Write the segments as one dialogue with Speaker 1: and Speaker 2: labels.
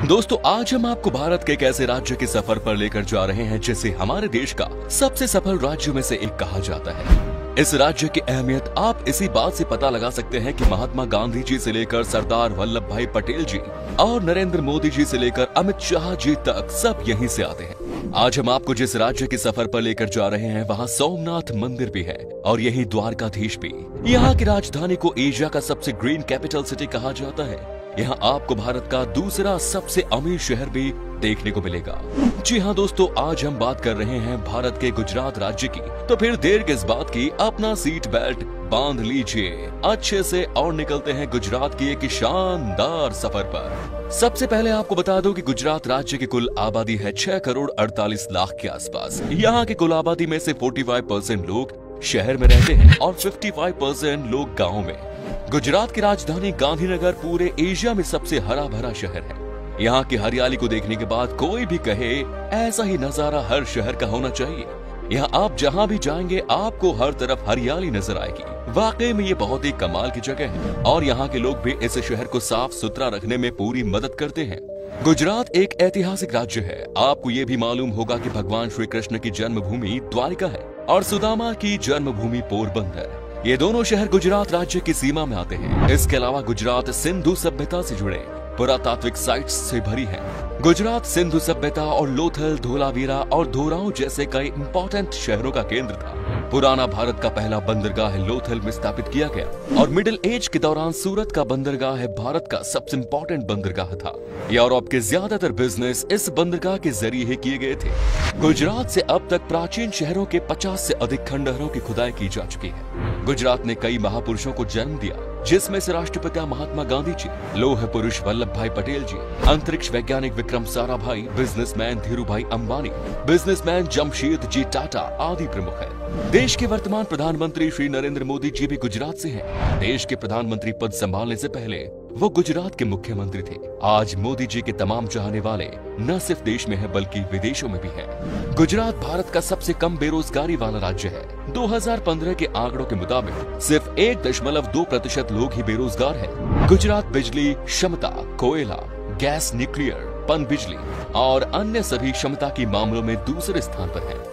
Speaker 1: दोस्तों आज हम आपको भारत के एक ऐसे राज्य के सफर पर लेकर जा रहे हैं जिसे हमारे देश का सबसे सफल राज्यों में से एक कहा जाता है। इस राज्य की अहमियत आप इसी बात से पता लगा सकते हैं कि महात्मा गांधी जी से लेकर सरदार वल्लभ भाई पटेल जी और नरेंद्र मोदी जी से लेकर अमित शाह जी तक सब यहीं से आते हैं। आज हम आपको जिस राज्य के सफर पर लेकर जा रहे हैं वहाँ सोमनाथ मंदिर भी है और यही द्वारकाधीश भी। यहाँ की राजधानी को एशिया का सबसे ग्रीन कैपिटल सिटी कहा जाता है। यहाँ आपको भारत का दूसरा सबसे अमीर शहर भी देखने को मिलेगा। जी हाँ दोस्तों, आज हम बात कर रहे हैं भारत के गुजरात राज्य की। तो फिर देर किस बात की, अपना सीट बेल्ट बांध लीजिए अच्छे से और निकलते हैं गुजरात की एक शानदार सफर पर। सबसे पहले आपको बता दूं कि गुजरात राज्य की कुल आबादी है 6 करोड़ 48 लाख के आसपास। यहाँ की कुल आबादी में से 45% लोग शहर में रहते हैं और 55% लोग गाँव में। गुजरात की राजधानी गांधीनगर पूरे एशिया में सबसे हरा भरा शहर है। यहाँ की हरियाली को देखने के बाद कोई भी कहे ऐसा ही नजारा हर शहर का होना चाहिए। यहाँ आप जहाँ भी जाएंगे आपको हर तरफ हरियाली नजर आएगी। वाकई में ये बहुत ही कमाल की जगह है और यहाँ के लोग भी इस शहर को साफ सुथरा रखने में पूरी मदद करते हैं। गुजरात एक ऐतिहासिक राज्य है। आपको ये भी मालूम होगा कि भगवान श्री कृष्ण की जन्मभूमि द्वारिका है और सुदामा की जन्मभूमि पोरबंदर। ये दोनों शहर गुजरात राज्य की सीमा में आते हैं। इसके अलावा गुजरात सिंधु सभ्यता से जुड़े पुरातात्विक साइट्स से भरी है। गुजरात सिंधु सभ्यता और लोथल, धोलावीरा और धोराऊ जैसे कई इंपॉर्टेंट शहरों का केंद्र था। पुराना भारत का पहला बंदरगाह लोथल में स्थापित किया गया और मिडिल एज के दौरान सूरत का बंदरगाह भारत का सबसे इंपॉर्टेंट बंदरगाह था। यूरोप के ज्यादातर बिजनेस इस बंदरगाह के जरिए ही किए गए थे। गुजरात से अब तक प्राचीन शहरों के 50 से अधिक खंडहरों की खुदाई की जा चुकी है। गुजरात ने कई महापुरुषों को जन्म दिया, जिसमें से राष्ट्रपिता महात्मा गांधी जी, लौह पुरुष वल्लभ भाई पटेल जी, अंतरिक्ष वैज्ञानिक विक्रम साराभाई, बिजनेसमैन धीरूभाई अंबानी, बिजनेसमैन जमशेद जी टाटा आदि प्रमुख है। देश के वर्तमान प्रधानमंत्री श्री नरेंद्र मोदी जी भी गुजरात से हैं। देश के प्रधानमंत्री पद संभालने से पहले वो गुजरात के मुख्यमंत्री थे। आज मोदी जी के तमाम चाहने वाले न सिर्फ देश में है बल्कि विदेशों में भी है। गुजरात भारत का सबसे कम बेरोजगारी वाला राज्य है। 2015 के आंकड़ों के मुताबिक सिर्फ 1.2% लोग ही बेरोजगार हैं। गुजरात बिजली क्षमता, कोयला, गैस, न्यूक्लियर, पन बिजली और अन्य सभी क्षमता के मामलों में दूसरे स्थान पर है।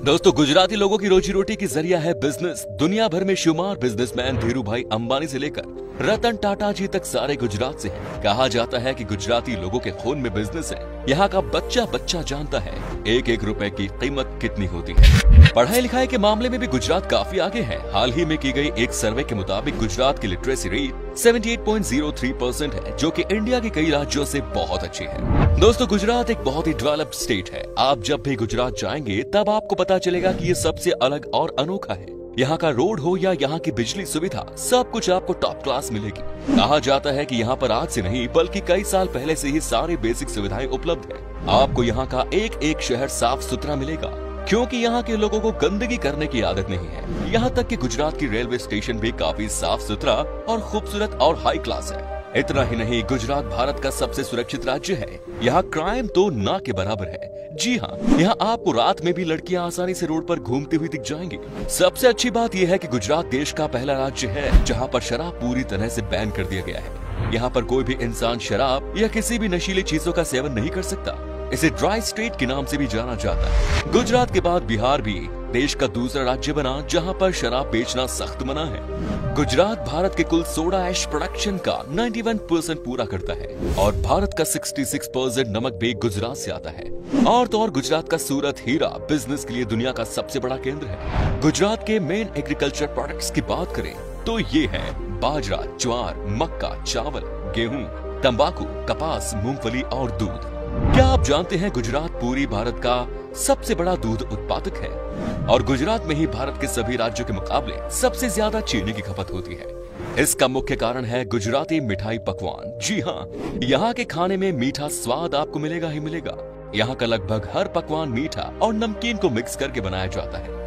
Speaker 1: दोस्तों, गुजराती लोगों की रोजी रोटी की जरिया है बिजनेस। दुनिया भर में शुमार बिजनेसमैन धीरूभाई अंबानी से लेकर रतन टाटा जी तक सारे गुजरात से हैं। कहा जाता है कि गुजराती लोगों के खून में बिजनेस है। यहाँ का बच्चा बच्चा जानता है एक एक रुपए की कीमत कितनी होती है। पढ़ाई लिखाई के मामले में भी गुजरात काफी आगे है। हाल ही में की गई एक सर्वे के मुताबिक गुजरात की लिटरेसी रेट 78.03% है, जो कि इंडिया के कई राज्यों से बहुत अच्छी है। दोस्तों, गुजरात एक बहुत ही डेवलप्ड स्टेट है। आप जब भी गुजरात जाएंगे तब आपको पता चलेगा कि ये सबसे अलग और अनोखा है। यहाँ का रोड हो या यहाँ की बिजली सुविधा, सब कुछ आपको टॉप क्लास मिलेगी। कहा जाता है कि यहाँ पर आज से नहीं बल्कि कई साल पहले से ही सारी बेसिक सुविधाएं उपलब्ध है। आपको यहाँ का एक एक शहर साफ सुथरा मिलेगा क्योंकि यहाँ के लोगों को गंदगी करने की आदत नहीं है। यहाँ तक कि गुजरात की रेलवे स्टेशन भी काफी साफ सुथरा और खूबसूरत और हाई क्लास है। इतना ही नहीं, गुजरात भारत का सबसे सुरक्षित राज्य है। यहाँ क्राइम तो ना के बराबर है। जी हाँ, यहाँ आपको रात में भी लड़कियाँ आसानी से रोड पर घूमती हुई दिख जाएंगी। सबसे अच्छी बात यह है कि गुजरात देश का पहला राज्य है जहाँ पर शराब पूरी तरह से बैन कर दिया गया है। यहाँ पर कोई भी इंसान शराब या किसी भी नशीली चीजों का सेवन नहीं कर सकता। इसे ड्राई स्टेट के नाम से भी जाना जाता है। गुजरात के बाद बिहार भी देश का दूसरा राज्य बना जहां पर शराब बेचना सख्त मना है। गुजरात भारत के कुल सोडा ऐश प्रोडक्शन का 91% पूरा करता है और भारत का 66% नमक भी गुजरात से आता है। और तो और गुजरात का सूरत हीरा बिजनेस के लिए दुनिया का सबसे बड़ा केंद्र है। गुजरात के मेन एग्रीकल्चर प्रोडक्ट्स की बात करें तो ये है बाजरा, ज्वार, मक्का, चावल, गेहूँ, तंबाकू, कपास, मूंगफली और दूध। क्या आप जानते हैं गुजरात पूरी भारत का सबसे बड़ा दूध उत्पादक है और गुजरात में ही भारत के सभी राज्यों के मुकाबले सबसे ज्यादा चीनी की खपत होती है। इसका मुख्य कारण है गुजराती मिठाई पकवान। जी हाँ, यहाँ के खाने में मीठा स्वाद आपको मिलेगा ही मिलेगा। यहाँ का लगभग हर पकवान मीठा और नमकीन को मिक्स करके बनाया जाता है।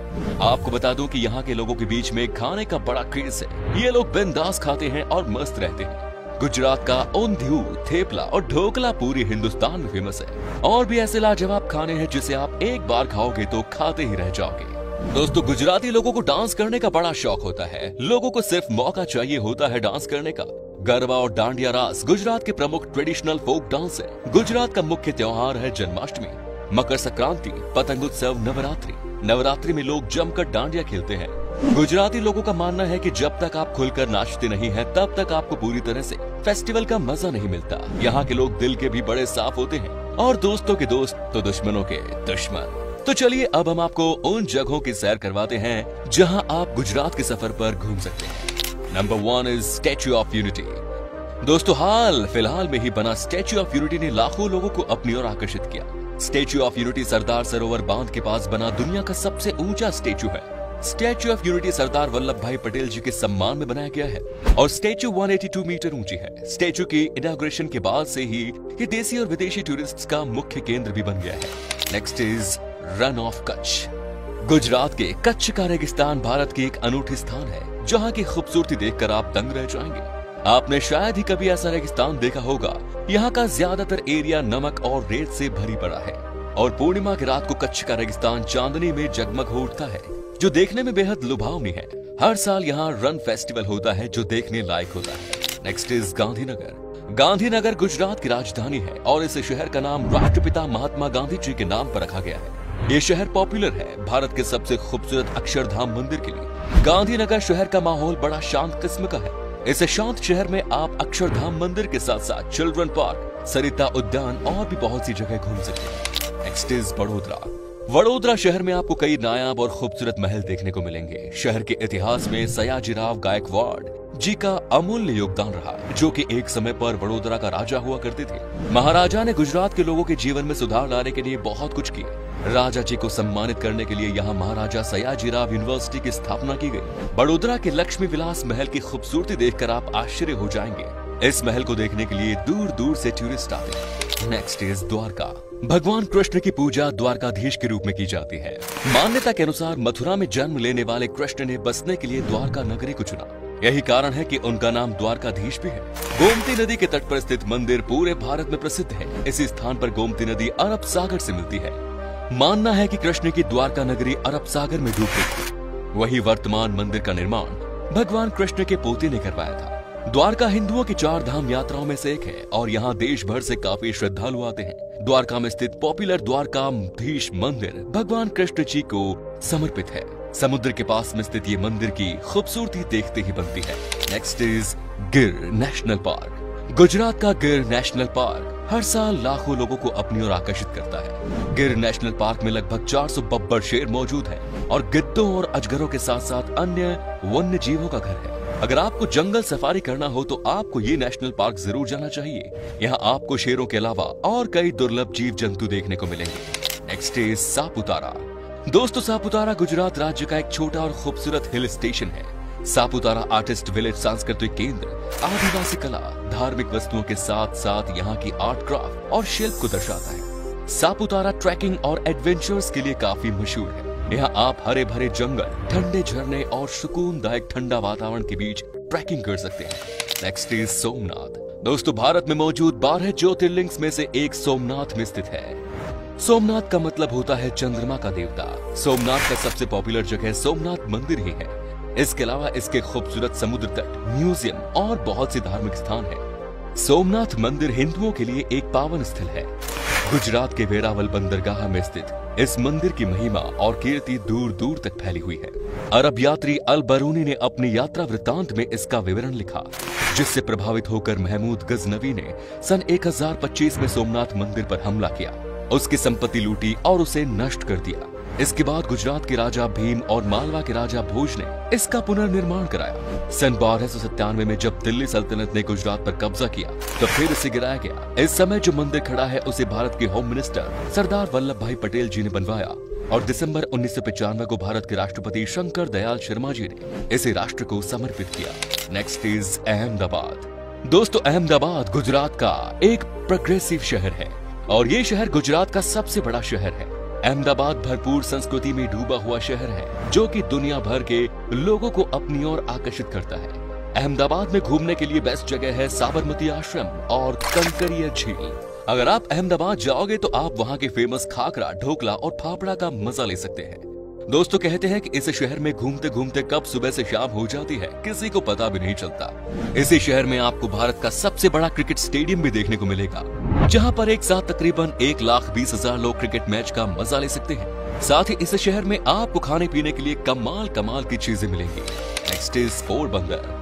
Speaker 1: आपको बता दूं कि यहाँ के लोगों के बीच में खाने का बड़ा क्रेज है। ये लोग बिंदास खाते हैं और मस्त रहते हैं। गुजरात का ऊंधियू, थेपला और ढोकला पूरे हिंदुस्तान में फेमस है। और भी ऐसे लाजवाब खाने हैं जिसे आप एक बार खाओगे तो खाते ही रह जाओगे। दोस्तों, गुजराती लोगों को डांस करने का बड़ा शौक होता है। लोगों को सिर्फ मौका चाहिए होता है डांस करने का। गरबा और डांडिया रास गुजरात के प्रमुख ट्रेडिशनल फोक डांस है। गुजरात का मुख्य त्योहार है जन्माष्टमी, मकर संक्रांति, पतंग उत्सव, नवरात्रि में लोग जमकर डांडिया खेलते हैं। गुजराती लोगों का मानना है कि जब तक आप खुलकर नाचते नहीं हैं, तब तक आपको पूरी तरह से फेस्टिवल का मजा नहीं मिलता। यहाँ के लोग दिल के भी बड़े साफ होते हैं और दोस्तों के दोस्त तो दुश्मनों के दुश्मन। तो चलिए अब हम आपको उन जगहों की सैर करवाते हैं जहां आप गुजरात के सफर पर घूम सकते हैं। Number 1 is statue of unity. दोस्तों, हाल फिलहाल में ही बना स्टैच्यू ऑफ यूनिटी ने लाखों लोगों को अपनी ओर आकर्षित किया। Statue of unity Sardar Sarovar बांध के पास बना दुनिया का सबसे ऊंचा स्टैच्यू है। Statue of unity Sardar Vallabh भाई पटेल जी के सम्मान में बनाया गया है और स्टैच्यू 182 मीटर ऊंची है। स्टैच्यू की इनॉग्रेशन के बाद से ही ये देसी और विदेशी टूरिस्ट्स का मुख्य केंद्र भी बन गया है। Next is run of Kutch. Gujarat के कच्छ का रेगिस्तान भारत की एक अनूठी स्थान है जहां की खूबसूरती देखकर आप दंग रह जाएंगे। आपने शायद ही कभी ऐसा रेगिस्तान देखा होगा। यहाँ का ज्यादातर एरिया नमक और रेत से भरी पड़ा है और पूर्णिमा की रात को कच्छ का रेगिस्तान चांदनी में जगमग हो उठता है, जो देखने में बेहद लुभावनी है। हर साल यहाँ रन फेस्टिवल होता है जो देखने लायक होता है। Next is Gandhinagar. गांधीनगर गुजरात की राजधानी है और इस शहर का नाम राष्ट्रपिता महात्मा गांधी जी के नाम पर रखा गया है। ये शहर पॉपुलर है भारत के सबसे खूबसूरत अक्षरधाम मंदिर के लिए। गांधीनगर शहर का माहौल बड़ा शांत किस्म का है। इस शांत शहर में आप अक्षरधाम मंदिर के साथ साथ चिल्ड्रन पार्क, सरिता उद्यान और भी बहुत सी जगह घूम सकते हैं। Next is Vadodara. वडोदरा शहर में आपको कई नायाब और खूबसूरत महल देखने को मिलेंगे। शहर के इतिहास में सयाजीराव गायकवाड़ जी का अमूल्य योगदान रहा, जो कि एक समय पर वडोदरा का राजा हुआ करते थे। महाराजा ने गुजरात के लोगों के जीवन में सुधार लाने के लिए बहुत कुछ किया। राजा जी को सम्मानित करने के लिए यहाँ महाराजा सयाजीराव यूनिवर्सिटी की स्थापना की गई। वडोदरा के लक्ष्मी विलास महल की खूबसूरती देखकर आप आश्चर्य हो जाएंगे। इस महल को देखने के लिए दूर दूर से टूरिस्ट आते हैं। Next is Dwarka. भगवान कृष्ण की पूजा द्वारकाधीश के रूप में की जाती है। मान्यता के अनुसार मथुरा में जन्म लेने वाले कृष्ण ने बसने के लिए द्वारका नगरी को चुना। यही कारण है कि उनका नाम द्वारकाधीश भी है। गोमती नदी के तट पर स्थित मंदिर पूरे भारत में प्रसिद्ध है। इसी स्थान पर गोमती नदी अरब सागर से मिलती है। मानना है कि कृष्ण की द्वारका नगरी अरब सागर में डूब गई थी। वही वर्तमान मंदिर का निर्माण भगवान कृष्ण के पोते ने करवाया था। द्वारका हिंदुओं की 4 धाम यात्राओं में से एक है और यहाँ देश भर से काफी श्रद्धालु आते हैं। द्वारका में स्थित पॉपुलर द्वारकाधीश मंदिर भगवान कृष्ण जी को समर्पित है। समुद्र के पास में स्थित ये मंदिर की खूबसूरती देखते ही बनती है। नेक्स्ट इज गिर नेशनल पार्क। गुजरात का गिर नेशनल पार्क हर साल लाखों लोगों को अपनी ओर आकर्षित करता है। गिर नेशनल पार्क में लगभग 400 बब्बर शेर मौजूद हैं और गिद्धों और अजगरों के साथ साथ अन्य वन्य जीवों का घर है। अगर आपको जंगल सफारी करना हो तो आपको ये नेशनल पार्क जरूर जाना चाहिए। यहाँ आपको शेरों के अलावा और कई दुर्लभ जीव जंतु देखने को मिलेंगे। Next is Saputara. दोस्तों, सापुतारा गुजरात राज्य का एक छोटा और खूबसूरत हिल स्टेशन है। सापुतारा आर्टिस्ट विलेज सांस्कृतिक केंद्र आदिवासी कला, धार्मिक वस्तुओं के साथ साथ यहाँ की आर्ट क्राफ्ट और शिल्प को दर्शाता है। सापुतारा ट्रैकिंग और एडवेंचर्स के लिए काफी मशहूर है। यहाँ आप हरे भरे जंगल, ठंडे झरने और सुकूनदायक ठंडा वातावरण के बीच ट्रैकिंग कर सकते हैं। Next is Somnath. दोस्तों, भारत में मौजूद 12 ज्योतिर्लिंग्स में से एक सोमनाथ में स्थित है। सोमनाथ का मतलब होता है चंद्रमा का देवता। सोमनाथ का सबसे पॉपुलर जगह सोमनाथ मंदिर ही है। इसके अलावा इसके खूबसूरत समुद्र तट, म्यूजियम और बहुत से धार्मिक स्थान हैं। सोमनाथ मंदिर हिंदुओं के लिए एक पावन स्थल है। गुजरात के वेरावल बंदरगाह में स्थित इस मंदिर की महिमा और कीर्ति दूर दूर तक फैली हुई है। अरब यात्री अल बरूनी ने अपनी यात्रा वृत्तांत में इसका विवरण लिखा, जिससे प्रभावित होकर महमूद गजनवी ने सन 1025 में सोमनाथ मंदिर पर हमला किया, उसकी संपत्ति लूटी और उसे नष्ट कर दिया। इसके बाद गुजरात के राजा भीम और मालवा के राजा भोज ने इसका पुनर्निर्माण कराया। सन 1297 में जब दिल्ली सल्तनत ने गुजरात पर कब्जा किया तो फिर इसे गिराया गया। इस समय जो मंदिर खड़ा है उसे भारत के होम मिनिस्टर सरदार वल्लभ भाई पटेल जी ने बनवाया और दिसंबर 1995 को भारत के राष्ट्रपति शंकर दयाल शर्मा जी ने इसे राष्ट्र को समर्पित किया। Next is Ahmedabad. दोस्तों, अहमदाबाद गुजरात का एक प्रोग्रेसिव शहर है और ये शहर गुजरात का सबसे बड़ा शहर है। अहमदाबाद भरपूर संस्कृति में डूबा हुआ शहर है जो कि दुनिया भर के लोगों को अपनी ओर आकर्षित करता है। अहमदाबाद में घूमने के लिए बेस्ट जगह है साबरमती आश्रम और कंकरिया झील। अगर आप अहमदाबाद जाओगे तो आप वहाँ के फेमस खाकरा, ढोकला और फाफड़ा का मजा ले सकते हैं। दोस्तों कहते हैं कि इस शहर में घूमते घूमते कब सुबह से शाम हो जाती है किसी को पता भी नहीं चलता। इसी शहर में आपको भारत का सबसे बड़ा क्रिकेट स्टेडियम भी देखने को मिलेगा, जहां पर एक साथ तकरीबन 1,20,000 लोग क्रिकेट मैच का मजा ले सकते हैं। साथ ही इस शहर में आपको खाने पीने के लिए कमाल कमाल की चीजें मिलेंगी। Next is Porbandar.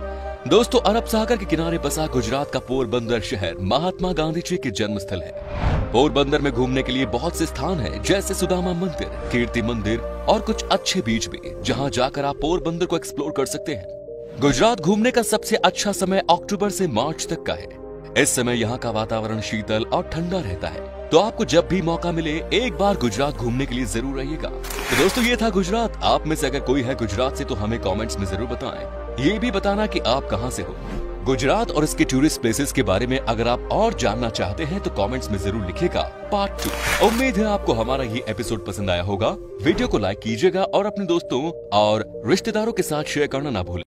Speaker 1: दोस्तों अरब सागर के किनारे बसा गुजरात का पोरबंदर शहर महात्मा गांधी जी के जन्म स्थल है। पोरबंदर में घूमने के लिए बहुत से स्थान हैं, जैसे सुदामा मंदिर, कीर्ति मंदिर और कुछ अच्छे बीच भी, जहां जाकर आप पोरबंदर को एक्सप्लोर कर सकते हैं। गुजरात घूमने का सबसे अच्छा समय अक्टूबर से मार्च तक का है। इस समय यहाँ का वातावरण शीतल और ठंडा रहता है, तो आपको जब भी मौका मिले एक बार गुजरात घूमने के लिए जरूर आइएगा। तो दोस्तों ये था गुजरात। आप में से अगर कोई है गुजरात से तो हमें कमेंट्स में जरूर बताएं। ये भी बताना कि आप कहां से हो। गुजरात और इसके टूरिस्ट प्लेसेस के बारे में अगर आप और जानना चाहते हैं तो कमेंट्स में जरूर लिखिएगा पार्ट 2। उम्मीद है आपको हमारा ये एपिसोड पसंद आया होगा। वीडियो को लाइक कीजिएगा और अपने दोस्तों और रिश्तेदारों के साथ शेयर करना ना भूलें।